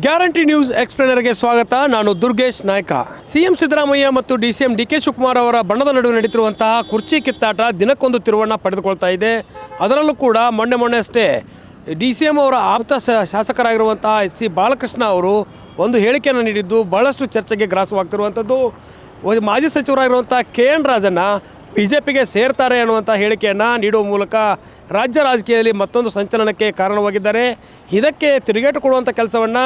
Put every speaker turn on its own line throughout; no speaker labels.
Guarantee news ಎಕ್ಸ್ಪ್ಲೇನರ್ಗೆ ಸ್ವಾಗತ. ನಾನು Durgesh Naik. CM Siddaramaiah ಮತ್ತು ಡಿಸಿಎಂ ಡಿ ಕೆ ಶಿವಕುಮಾರ್ ಅವರ ಬಣ್ಣದ ನಡುವೆ ನಡೀತಿರುವಂತಹ ಕುರ್ಚಿ ಕಿತ್ತಾಟ ದಿನಕ್ಕೊಂದು ತಿರುವನ್ನ ಪಡೆದುಕೊಳ್ತಾ ಇದೆ. ಅದರಲ್ಲೂ ಕೂಡ ಮೊನ್ನೆ ಅಷ್ಟೇ ಡಿಸಿಎಂ ಅವರ ಆಪ್ತ ಶಾಸಕರಾಗಿರುವಂತಹ ಸಿ ಬಾಲಕೃಷ್ಣ ಅವರು ಒಂದು ಹೇಳಿಕೆಯನ್ನು ನೀಡಿದ್ದು ಬಹಳಷ್ಟು ಚರ್ಚೆಗೆ ಗ್ರಾಸವಾಗ್ತಿರುವಂಥದ್ದು. ಮಾಜಿ ಸಚಿವರಾಗಿರುವಂಥ KN ರಾಜಣ್ಣ BJಪಿಗೆ ಸೇರ್ತಾರೆ ಅನ್ನುವಂಥ ಹೇಳಿಕೆಯನ್ನು ನೀಡುವ ಮೂಲಕ ರಾಜ್ಯ ರಾಜಕೀಯದಲ್ಲಿ ಮತ್ತೊಂದು ಸಂಚಲನಕ್ಕೆ ಕಾರಣವಾಗಿದ್ದಾರೆ. ಇದಕ್ಕೆ ತಿರುಗೇಟು ಕೊಡುವಂಥ ಕೆಲಸವನ್ನು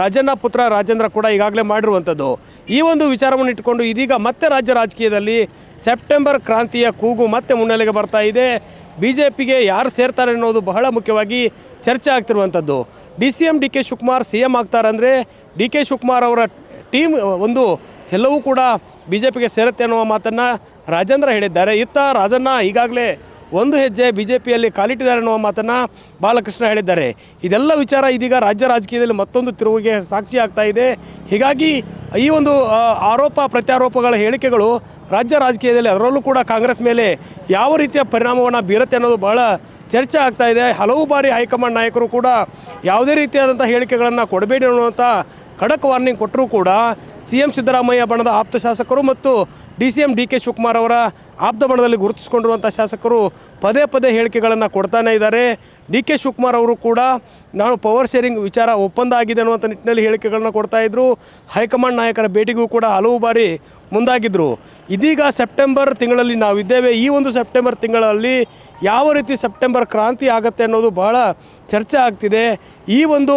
ರಾಜಣ್ಣ ಪುತ್ರ ರಾಜೇಂದ್ರ ಕೂಡ ಈಗಾಗಲೇ ಮಾಡಿರುವಂಥದ್ದು. ಈ ಒಂದು ವಿಚಾರವನ್ನು ಇಟ್ಟುಕೊಂಡು ಇದೀಗ ಮತ್ತೆ ರಾಜ್ಯ ರಾಜಕೀಯದಲ್ಲಿ ಸೆಪ್ಟೆಂಬರ್ ಕ್ರಾಂತಿಯ ಕೂಗು ಮತ್ತೆ ಮುನ್ನೆಲೆಗೆ ಬರ್ತಾ ಇದೆ. BJಪಿಗೆ ಯಾರು ಸೇರ್ತಾರೆ ಅನ್ನೋದು ಬಹಳ ಮುಖ್ಯವಾಗಿ ಚರ್ಚೆ ಆಗ್ತಿರುವಂಥದ್ದು. DCM D K Shivakumar CM ಆಗ್ತಾರಂದರೆ ಡಿ ಕೆ ಶಿವಕುಮಾರ್ ಅವರ ಟೀಮ್ ಒಂದು ಎಲ್ಲವೂ ಕೂಡ BJಪಿಗೆ ಸೇರುತ್ತೆ ಅನ್ನುವ ಮಾತನ್ನು ರಾಜೇಂದ್ರ ಹೇಳಿದ್ದಾರೆ. ಇತ್ತ ರಾಜಣ್ಣ ಈಗಾಗಲೇ ಒಂದು ಹೆಜ್ಜೆ BJಪಿಯಲ್ಲಿ ಕಾಲಿಟ್ಟಿದ್ದಾರೆ ಅನ್ನುವ ಮಾತನ್ನು ಬಾಲಕೃಷ್ಣ ಹೇಳಿದ್ದಾರೆ. ಇದೆಲ್ಲ ವಿಚಾರ ಇದೀಗ ರಾಜ್ಯ ರಾಜಕೀಯದಲ್ಲಿ ಮತ್ತೊಂದು ತಿರುವಿಗೆ ಸಾಕ್ಷಿ ಆಗ್ತಾ ಇದೆ. ಹೀಗಾಗಿ ಈ ಒಂದು ಆರೋಪ ಪ್ರತ್ಯಾರೋಪಗಳ ಹೇಳಿಕೆಗಳು ರಾಜ್ಯ ರಾಜಕೀಯದಲ್ಲಿ ಅದರಲ್ಲೂ ಕೂಡ ಕಾಂಗ್ರೆಸ್ ಮೇಲೆ ಯಾವ ರೀತಿಯ ಪರಿಣಾಮವನ್ನು ಬೀರುತ್ತೆ ಅನ್ನೋದು ಬಹಳ ಚರ್ಚೆ ಆಗ್ತಾ ಇದೆ. ಹಲವು ಬಾರಿ ಹೈಕಮಾಂಡ್ ನಾಯಕರು ಕೂಡ ಯಾವುದೇ ರೀತಿಯಾದಂಥ ಹೇಳಿಕೆಗಳನ್ನು ಕೊಡಬೇಡಿ ಅನ್ನುವಂಥ ಖಡಕ್ ವಾರ್ನಿಂಗ್ ಕೊಟ್ಟರೂ ಕೂಡ CM ಸಿದ್ದರಾಮಯ್ಯ ಬಣದ ಆಪ್ತ ಶಾಸಕರು ಮತ್ತು DCM ಡಿ ಕೆ ಶಿವಕುಮಾರ್ ಅವರ ಆಪ್ತ ಬಣದಲ್ಲಿ ಗುರುತಿಸಿಕೊಂಡಿರುವಂಥ ಶಾಸಕರು ಪದೇ ಹೇಳಿಕೆಗಳನ್ನು ಕೊಡ್ತಾನೇ ಇದ್ದಾರೆ. ಡಿ ಕೆ ಶಿವಕುಮಾರ್ ಅವರು ಕೂಡ ನಾನು ಪವರ್ ಶೇರಿಂಗ್ ವಿಚಾರ ಒಪ್ಪಂದ ಆಗಿದೆ ಅನ್ನುವಂಥ ನಿಟ್ಟಿನಲ್ಲಿ ಹೇಳಿಕೆಗಳನ್ನು ಕೊಡ್ತಾಯಿದ್ರು. ಹೈಕಮಾಂಡ್ ನಾಯಕರ ಭೇಟಿಗೂ ಕೂಡ ಹಲವು ಬಾರಿ ಮುಂದಾಗಿದ್ದರು. ಇದೀಗ ಸೆಪ್ಟೆಂಬರ್ ತಿಂಗಳಲ್ಲಿ ನಾವಿದ್ದೇವೆ. ಈ ಒಂದು ಸೆಪ್ಟೆಂಬರ್ ತಿಂಗಳಲ್ಲಿ ಯಾವ ರೀತಿ ಸೆಪ್ಟೆಂಬರ್ ಕ್ರಾಂತಿ ಆಗುತ್ತೆ ಅನ್ನೋದು ಬಹಳ ಚರ್ಚೆ ಆಗ್ತಿದೆ. ಈ ಒಂದು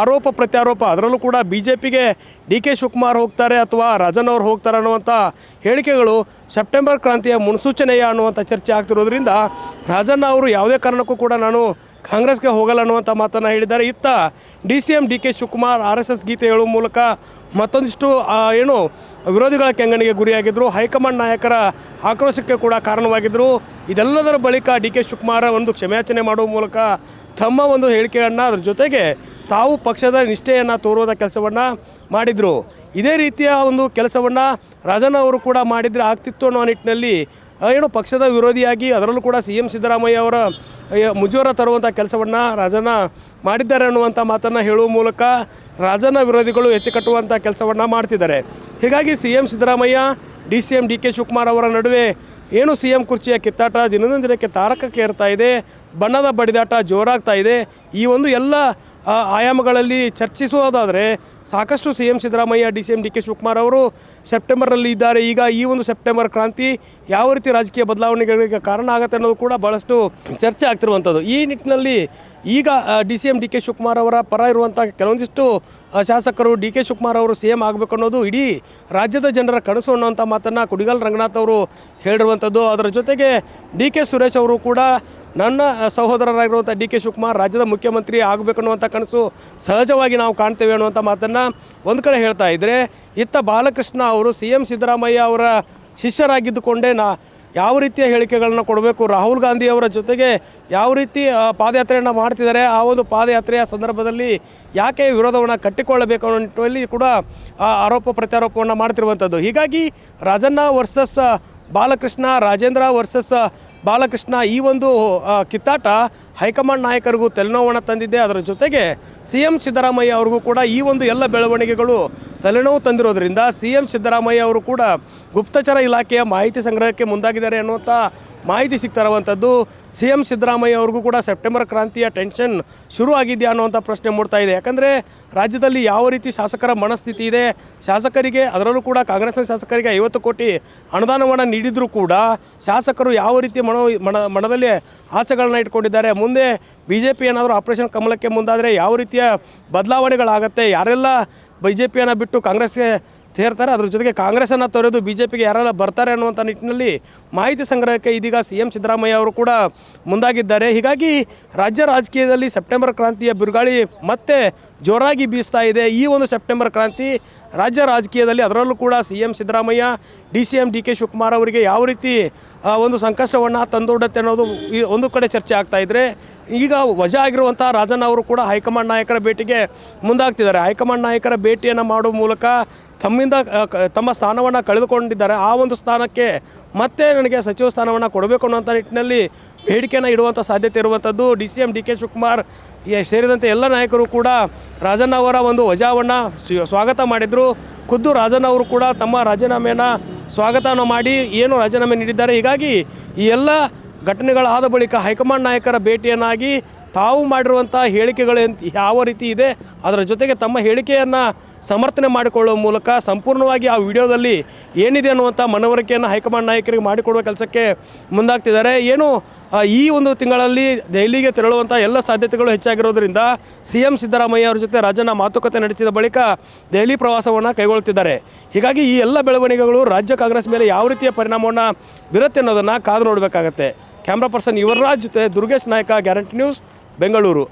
ಆರೋಪ ಪ್ರತ್ಯಾರೋಪ ಅದರಲ್ಲೂ ಕೂಡ BJಪಿಗೆ ಡಿ ಕೆ ಶಿವಕುಮಾರ್ ಹೋಗ್ತಾರೆ ಅಥವಾ ರಾಜನ್ ಅವರು ಹೋಗ್ತಾರೆ ಅನ್ನುವಂಥ ಹೇಳಿಕೆಗಳು ಸೆಪ್ಟೆಂಬರ್ ಕ್ರಾಂತಿಯ ಮುನ್ಸೂಚನೆಯ ಅನ್ನುವಂಥ ಚರ್ಚೆ ಆಗ್ತಿರೋದ್ರಿಂದ ರಾಜಣ್ಣ ಅವರು ಯಾವುದೇ ಕಾರಣಕ್ಕೂ ಕೂಡ ನಾನು ಕಾಂಗ್ರೆಸ್ಗೆ ಹೋಗಲ್ಲ ಅನ್ನುವಂಥ ಮಾತನ್ನು ಹೇಳಿದ್ದಾರೆ. ಇತ್ತ DCM D K Shivakumar RSS ಗೀತೆ ಹೇಳುವ ಮೂಲಕ ಮತ್ತೊಂದಿಷ್ಟು ವಿರೋಧಿಗಳ ಕೆಂಗಣಿಗೆ ಗುರಿಯಾಗಿದ್ದರು. ಹೈಕಮಾಂಡ್ ನಾಯಕರ ಆಕ್ರೋಶಕ್ಕೆ ಕೂಡ ಕಾರಣವಾಗಿದ್ದರು. ಇದೆಲ್ಲದರ ಬಳಿಕ ಡಿ ಕೆ ಶಿವಕುಮಾರ್ ಒಂದು ಕ್ಷಮೆಯಾಚನೆ ಮಾಡುವ ಮೂಲಕ ತಮ್ಮ ಒಂದು ಹೇಳಿಕೆಯನ್ನು ಅದರ ಜೊತೆಗೆ ತಾವು ಪಕ್ಷದ ನಿಷ್ಠೆಯನ್ನು ತೋರುವುದ ಕೆಲಸವನ್ನು ಮಾಡಿದರು. ಇದೇ ರೀತಿಯ ಒಂದು ಕೆಲಸವನ್ನು ರಾಜಣ್ಣ ಅವರು ಕೂಡ ಮಾಡಿದರೆ ಆಗ್ತಿತ್ತು ಅನ್ನೋ ನಿಟ್ಟಿನಲ್ಲಿ ಪಕ್ಷದ ವಿರೋಧಿಯಾಗಿ ಅದರಲ್ಲೂ ಕೂಡ CM ಸಿದ್ದರಾಮಯ್ಯ ಅವರ ಮುಜುಗರ ತರುವಂಥ ಕೆಲಸವನ್ನು ರಾಜಣ್ಣ ಮಾಡಿದ್ದಾರೆ ಅನ್ನುವಂಥ ಮಾತನ್ನು ಹೇಳುವ ಮೂಲಕ ರಾಜಣ್ಣ ವಿರೋಧಿಗಳು ಎತ್ತಿಕಟ್ಟುವಂಥ ಕೆಲಸವನ್ನು ಮಾಡ್ತಿದ್ದಾರೆ. ಹೀಗಾಗಿ CM Siddaramaiah DCM D K Shivakumar ಅವರ ನಡುವೆ CM ಕುರ್ಚಿಯ ಕಿತ್ತಾಟ ದಿನದಿಂದ ದಿನಕ್ಕೆ ತಾರಕಕ್ಕೆ ಏರ್ತಾ ಇದೆ. ಬಣ್ಣದ ಬಡಿದಾಟ ಜೋರಾಗ್ತಾ ಇದೆ. ಈ ಒಂದು ಎಲ್ಲ ಆಯಾಮಗಳಲ್ಲಿ ಚರ್ಚಿಸುವುದಾದರೆ ಸಾಕಷ್ಟು CM Siddaramaiah DCM D K Shivakumar ಅವರು ಸೆಪ್ಟೆಂಬರ್ನಲ್ಲಿ ಇದ್ದಾರೆ. ಈಗ ಈ ಒಂದು ಸೆಪ್ಟೆಂಬರ್ ಕ್ರಾಂತಿ ಯಾವ ರೀತಿ ರಾಜಕೀಯ ಬದಲಾವಣೆಗಳಿಗೆ ಕಾರಣ ಆಗುತ್ತೆ ಅನ್ನೋದು ಕೂಡ ಭಾಳಷ್ಟು ಚರ್ಚೆ ಆಗ್ತಿರುವಂಥದ್ದು. ಈ ನಿಟ್ಟಿನಲ್ಲಿ ಈಗ DCM ಡಿ ಕೆ ಶಿವಕುಮಾರ್ ಅವರ ಪರ ಇರುವಂಥ ಕೆಲವೊಂದಿಷ್ಟು ಶಾಸಕರು ಡಿ ಕೆ ಶಿವಕುಮಾರ್ ಅವರು CM ಆಗಬೇಕು ಅನ್ನೋದು ಇಡೀ ರಾಜ್ಯದ ಜನರ ಕನಸು ಅನ್ನೋಂಥ ಮಾತನ್ನು ಕುಡಿಗಾಲ್ ರಂಗನಾಥ್ ಅವರು ಹೇಳಿರುವಂಥದ್ದು. ಅದರ ಜೊತೆಗೆ DK ಸುರೇಶ್ ಅವರು ಕೂಡ ನನ್ನ ಸಹೋದರರಾಗಿರುವಂಥ ಡಿ ಕೆ ಶಿವಕುಮಾರ್ ರಾಜ್ಯದ ಮುಖ್ಯಮಂತ್ರಿ ಆಗಬೇಕು ಅನ್ನುವಂಥ ಕನಸು ಸಹಜವಾಗಿ ನಾವು ಕಾಣ್ತೇವೆ ಅನ್ನುವಂಥ ಮಾತನ್ನು ಒಂದು ಕಡೆ ಹೇಳ್ತಾ ಇದ್ದರೆ, ಇತ್ತ ಬಾಲಕೃಷ್ಣ ಅವರು CM ಸಿದ್ದರಾಮಯ್ಯ ಅವರ ಶಿಷ್ಯರಾಗಿದ್ದುಕೊಂಡೇ ಯಾವ ರೀತಿಯ ಹೇಳಿಕೆಗಳನ್ನು ಕೊಡಬೇಕು, ರಾಹುಲ್ ಗಾಂಧಿ ಅವರ ಜೊತೆಗೆ ಯಾವ ರೀತಿ ಪಾದಯಾತ್ರೆಯನ್ನು ಮಾಡ್ತಿದ್ದಾರೆ, ಆ ಒಂದು ಪಾದಯಾತ್ರೆಯ ಸಂದರ್ಭದಲ್ಲಿ ಯಾಕೆ ವಿರೋಧವನ್ನು ಕಟ್ಟಿಕೊಳ್ಳಬೇಕು ಅನ್ನೋ ನಿಟ್ಟಿನಲ್ಲಿ ಕೂಡ ಆರೋಪ ಪ್ರತ್ಯಾರೋಪವನ್ನು ಮಾಡ್ತಿರುವಂಥದ್ದು. ಹೀಗಾಗಿ ರಾಜಣ್ಣ ವರ್ಸಸ್ ಬಾಲಕೃಷ್ಣ, ರಾಜೇಂದ್ರ ವರ್ಸಸ್ ಬಾಲಕೃಷ್ಣ ಈ ಒಂದು ಕಿತ್ತಾಟ ಹೈಕಮಾಂಡ್ ನಾಯಕರಿಗೂ ತಲೆನೋವನ್ನು ತಂದಿದೆ. ಅದರ ಜೊತೆಗೆ CM ಸಿದ್ದರಾಮಯ್ಯ ಅವ್ರಿಗೂ ಕೂಡ ಈ ಒಂದು ಎಲ್ಲ ಬೆಳವಣಿಗೆಗಳು ತಲೆನೋವು ತಂದಿರೋದ್ರಿಂದ CM ಸಿದ್ದರಾಮಯ್ಯ ಅವರು ಕೂಡ ಗುಪ್ತಚರ ಇಲಾಖೆಯ ಮಾಹಿತಿ ಸಂಗ್ರಹಕ್ಕೆ ಮುಂದಾಗಿದ್ದಾರೆ ಅನ್ನುವಂಥ ಮಾಹಿತಿ ಸಿಗ್ತಾ ಇರುವಂಥದ್ದು. CM ಸಿದ್ದರಾಮಯ್ಯ ಅವ್ರಿಗೂ ಕೂಡ ಸೆಪ್ಟೆಂಬರ್ ಕ್ರಾಂತಿಯ ಟೆನ್ಷನ್ ಶುರು ಆಗಿದೆಯಾ ಅನ್ನುವಂಥ ಪ್ರಶ್ನೆ ಮೂಡ್ತಾ ಇದೆ. ಯಾಕಂದರೆ ರಾಜ್ಯದಲ್ಲಿ ಯಾವ ರೀತಿ ಶಾಸಕರ ಮನಸ್ಥಿತಿ ಇದೆ, ಶಾಸಕರಿಗೆ ಅದರಲ್ಲೂ ಕೂಡ ಕಾಂಗ್ರೆಸ್ನ ಶಾಸಕರಿಗೆ 50 ಕೋಟಿ ಅನುದಾನವನ್ನು ನೀಡಿದರೂ ಕೂಡ ಶಾಸಕರು ಯಾವ ರೀತಿ ಮನದಲ್ಲಿ ಆಸೆಗಳನ್ನ ಇಟ್ಕೊಂಡಿದ್ದಾರೆ, ಮುಂದೆ BJಪಿ ಏನಾದರೂ ಆಪರೇಷನ್ ಕಮಲಕ್ಕೆ ಮುಂದಾದರೆ ಯಾವ ರೀತಿಯ ಬದಲಾವಣೆಗಳಾಗುತ್ತೆ, ಯಾರೆಲ್ಲ BJಪಿಯನ್ನು ಬಿಟ್ಟು ಕಾಂಗ್ರೆಸ್ಗೆ ಸೇರ್ತಾರೆ, ಅದ್ರ ಜೊತೆಗೆ ಕಾಂಗ್ರೆಸ್ಸನ್ನು ತೊರೆದು BJಪಿಗೆ ಯಾರೆಲ್ಲ ಬರ್ತಾರೆ ಅನ್ನುವಂಥ ನಿಟ್ಟಿನಲ್ಲಿ ಮಾಹಿತಿ ಸಂಗ್ರಹಕ್ಕೆ ಇದೀಗ CM ಸಿದ್ದರಾಮಯ್ಯ ಅವರು ಕೂಡ ಮುಂದಾಗಿದ್ದಾರೆ. ಹೀಗಾಗಿ ರಾಜ್ಯ ರಾಜಕೀಯದಲ್ಲಿ ಸೆಪ್ಟೆಂಬರ್ ಕ್ರಾಂತಿಯ ಬಿರುಗಾಳಿ ಮತ್ತೆ ಜೋರಾಗಿ ಬೀಸ್ತಾ ಇದೆ. ಈ ಒಂದು ಸೆಪ್ಟೆಂಬರ್ ಕ್ರಾಂತಿ ರಾಜ್ಯ ರಾಜಕೀಯದಲ್ಲಿ ಅದರಲ್ಲೂ ಕೂಡ CM Siddaramaiah DCM D K Shivakumar ಅವರಿಗೆ ಯಾವ ರೀತಿ ಒಂದು ಸಂಕಷ್ಟವನ್ನು ತಂದೊಡ್ಡುತ್ತೆ ಅನ್ನೋದು ಒಂದು ಕಡೆ ಚರ್ಚೆ ಆಗ್ತಾ ಇದ್ದರೆ, ಈಗ ವಜಾ ಆಗಿರುವಂಥ ರಾಜಣ್ಣ ಅವರು ಕೂಡ ಹೈಕಮಾಂಡ್ ನಾಯಕರ ಭೇಟಿಗೆ ಮುಂದಾಗ್ತಿದ್ದಾರೆ. ಹೈಕಮಾಂಡ್ ನಾಯಕರ ಭೇಟಿಯನ್ನು ಮಾಡುವ ಮೂಲಕ ತಮ್ಮ ಸ್ಥಾನವನ್ನು ಕಳೆದುಕೊಂಡಿದ್ದಾರೆ. ಆ ಒಂದು ಸ್ಥಾನಕ್ಕೆ ಮತ್ತೆ ನನಗೆ ಸಚಿವ ಸ್ಥಾನವನ್ನು ಕೊಡಬೇಕು ಅನ್ನೋಂಥ ನಿಟ್ಟಿನಲ್ಲಿ ಬೇಡಿಕೆಯನ್ನು ಇಡುವಂಥ ಸಾಧ್ಯತೆ ಇರುವಂಥದ್ದು. DCM DK ಶಿವಕುಮಾರ್ ಸೇರಿದಂತೆ ಎಲ್ಲ ನಾಯಕರು ಕೂಡ ರಾಜಣ್ಣ ಅವರ ಒಂದು ವಜಾವನ್ನು ಸ್ವಾಗತ ಮಾಡಿದರು. ಖುದ್ದು ರಾಜಣ್ಣ ಅವರು ಕೂಡ ತಮ್ಮ ರಾಜೀನಾಮೆಯನ್ನು ಸ್ವಾಗತವನ್ನು ಮಾಡಿ ಏನು ರಾಜೀನಾಮೆ ನೀಡಿದ್ದಾರೆ. ಹೀಗಾಗಿ ಈ ಎಲ್ಲ ಘಟನೆಗಳಾದ ಬಳಿಕ ಹೈಕಮಾಂಡ್ ನಾಯಕರ ಭೇಟಿಯನ್ನಾಗಿ ತಾವು ಮಾಡಿರುವಂಥ ಹೇಳಿಕೆಗಳು ಯಾವ ರೀತಿ ಇದೆ, ಅದರ ಜೊತೆಗೆ ತಮ್ಮ ಹೇಳಿಕೆಯನ್ನು ಸಮರ್ಥನೆ ಮಾಡಿಕೊಳ್ಳುವ ಮೂಲಕ ಸಂಪೂರ್ಣವಾಗಿ ಆ ವಿಡಿಯೋದಲ್ಲಿ ಏನಿದೆ ಅನ್ನುವಂಥ ಮನವರಿಕೆಯನ್ನು ಹೈಕಮಾಂಡ್ ನಾಯಕರಿಗೆ ಮಾಡಿಕೊಡುವ ಕೆಲಸಕ್ಕೆ ಮುಂದಾಗ್ತಿದ್ದಾರೆ. ಏನು ಈ ಒಂದು ತಿಂಗಳಲ್ಲಿ ದೆಹಲಿಗೆ ತೆರಳುವಂಥ ಎಲ್ಲ ಸಾಧ್ಯತೆಗಳು ಹೆಚ್ಚಾಗಿರೋದ್ರಿಂದ CM ಸಿದ್ದರಾಮಯ್ಯ ಅವರ ಜೊತೆ ರಾಜಣ್ಣ ಮಾತುಕತೆ ನಡೆಸಿದ ಬಳಿಕ ದೆಹಲಿ ಪ್ರವಾಸವನ್ನು ಕೈಗೊಳ್ಳುತ್ತಿದ್ದಾರೆ. ಹೀಗಾಗಿ ಈ ಎಲ್ಲ ಬೆಳವಣಿಗೆಗಳು ರಾಜ್ಯ ಕಾಂಗ್ರೆಸ್ ಮೇಲೆ ಯಾವ ರೀತಿಯ ಪರಿಣಾಮವನ್ನು ಬೀರುತ್ತೆ ಅನ್ನೋದನ್ನು ಕಾದು ನೋಡಬೇಕಾಗತ್ತೆ. ಕ್ಯಾಮ್ರಾ ಪರ್ಸನ್ ಯುವರಾಜ್ ಜೊತೆ Durgesh Naik, guarantee news, Bengaluru.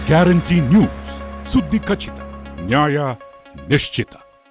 Guarantee news, ಸುದ್ದಿ ಖಚಿತ, ನ್ಯಾಯ ನಿಶ್ಚಿತ.